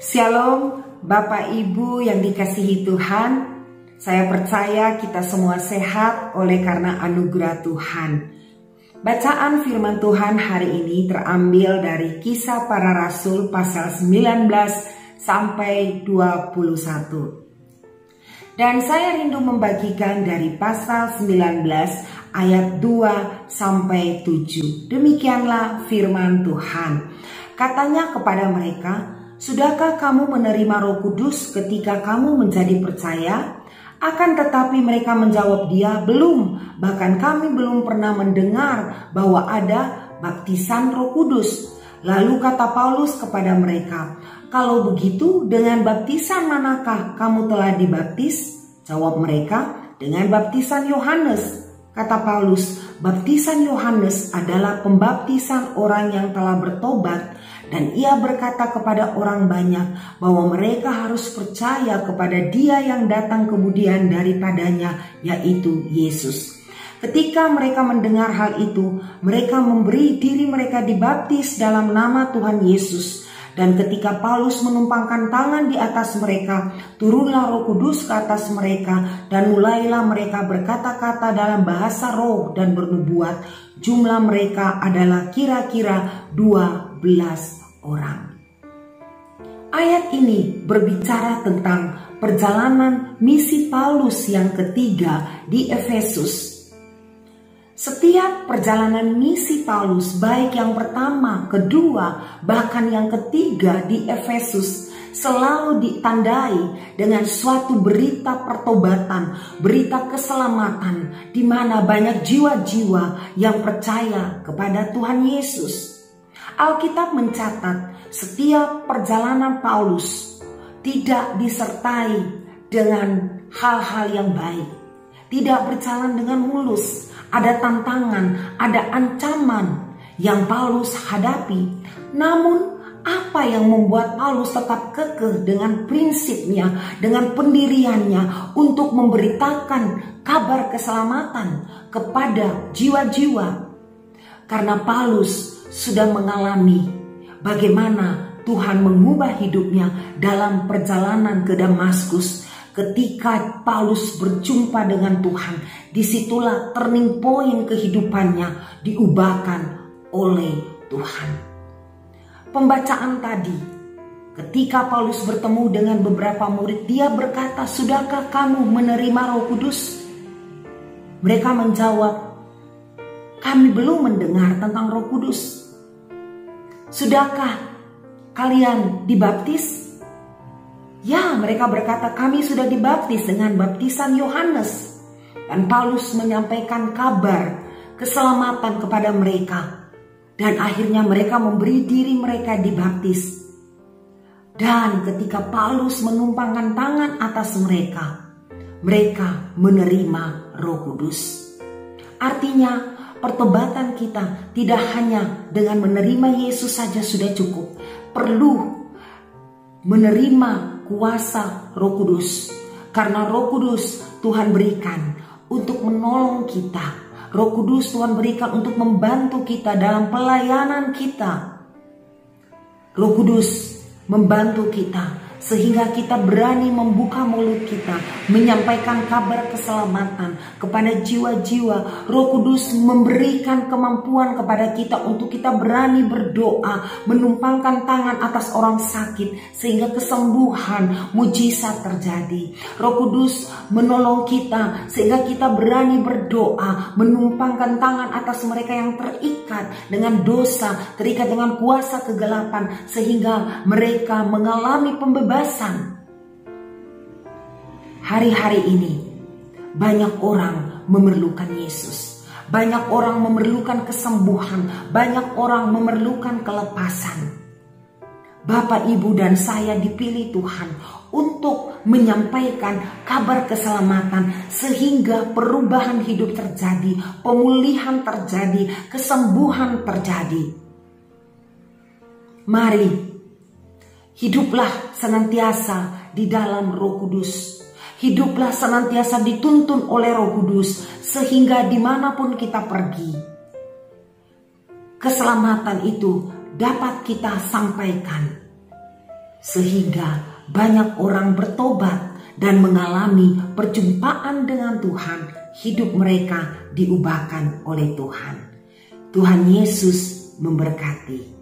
Shalom Bapak Ibu yang dikasihi Tuhan. Saya percaya kita semua sehat oleh karena anugerah Tuhan. Bacaan firman Tuhan hari ini terambil dari Kisah Para Rasul pasal 19 sampai 21. Dan saya rindu membagikan dari pasal 19 ayat 2 sampai 7. Demikianlah firman Tuhan. Katanya kepada mereka, "Sudahkah kamu menerima Roh Kudus ketika kamu menjadi percaya?" Akan tetapi mereka menjawab dia, "Belum, bahkan kami belum pernah mendengar bahwa ada baptisan Roh Kudus." Lalu kata Paulus kepada mereka, "Kalau begitu, dengan baptisan manakah kamu telah dibaptis?" Jawab mereka, "Dengan baptisan Yohanes." Kata Paulus, "Baptisan Yohanes adalah pembaptisan orang yang telah bertobat." Dan ia berkata kepada orang banyak bahwa mereka harus percaya kepada Dia yang datang kemudian daripadanya, yaitu Yesus. Ketika mereka mendengar hal itu, mereka memberi diri mereka dibaptis dalam nama Tuhan Yesus. Dan ketika Paulus menumpangkan tangan di atas mereka, turunlah Roh Kudus ke atas mereka, dan mulailah mereka berkata-kata dalam bahasa roh dan bernubuat. Jumlah mereka adalah kira-kira 12 orang. Ayat ini berbicara tentang perjalanan misi Paulus yang ketiga di Efesus. Setiap perjalanan misi Paulus, baik yang pertama, kedua, bahkan yang ketiga di Efesus, selalu ditandai dengan suatu berita pertobatan, berita keselamatan, di mana banyak jiwa-jiwa yang percaya kepada Tuhan Yesus. Alkitab mencatat setiap perjalanan Paulus tidak disertai dengan hal-hal yang baik, tidak berjalan dengan mulus. Ada tantangan, ada ancaman yang Paulus hadapi. Namun apa yang membuat Paulus tetap kekeh dengan prinsipnya, dengan pendiriannya untuk memberitakan kabar keselamatan kepada jiwa-jiwa? Karena Paulus sudah mengalami bagaimana Tuhan mengubah hidupnya dalam perjalanan ke Damaskus. Ketika Paulus berjumpa dengan Tuhan, disitulah turning point kehidupannya diubahkan oleh Tuhan. Pembacaan tadi, ketika Paulus bertemu dengan beberapa murid, dia berkata, "Sudahkah kamu menerima Roh Kudus?" Mereka menjawab, "Kami belum mendengar tentang Roh Kudus." "Sudahkah kalian dibaptis?" Ya, mereka berkata, "Kami sudah dibaptis dengan baptisan Yohanes." Dan Paulus menyampaikan kabar keselamatan kepada mereka. Dan akhirnya mereka memberi diri mereka dibaptis. Dan ketika Paulus menumpangkan tangan atas mereka, mereka menerima Roh Kudus. Artinya, pertobatan kita tidak hanya dengan menerima Yesus saja sudah cukup. Perlu menerima kuasa Roh Kudus. Karena Roh Kudus Tuhan berikan untuk menolong kita. Roh Kudus Tuhan berikan untuk membantu kita dalam pelayanan kita. Roh Kudus membantu kita sehingga kita berani membuka mulut kita, menyampaikan kabar keselamatan kepada jiwa-jiwa. Roh Kudus memberikan kemampuan kepada kita untuk kita berani berdoa, menumpangkan tangan atas orang sakit sehingga kesembuhan, mujizat terjadi. Roh Kudus menolong kita sehingga kita berani berdoa, menumpangkan tangan atas mereka yang terikat dengan dosa, terikat dengan kuasa kegelapan, sehingga mereka mengalami pembebasan. Hari-hari ini banyak orang memerlukan Yesus. Banyak orang memerlukan kesembuhan. Banyak orang memerlukan kelepasan. Bapak, Ibu, dan saya dipilih Tuhan untuk menyampaikan kabar keselamatan sehingga perubahan hidup terjadi, pemulihan terjadi, kesembuhan terjadi. Mari hiduplah senantiasa di dalam Roh Kudus. Hiduplah senantiasa dituntun oleh Roh Kudus sehingga dimanapun kita pergi, keselamatan itu dapat kita sampaikan. sehingga banyak orang bertobat dan mengalami perjumpaan dengan Tuhan. Hidup mereka diubahkan oleh Tuhan. Tuhan Yesus memberkati.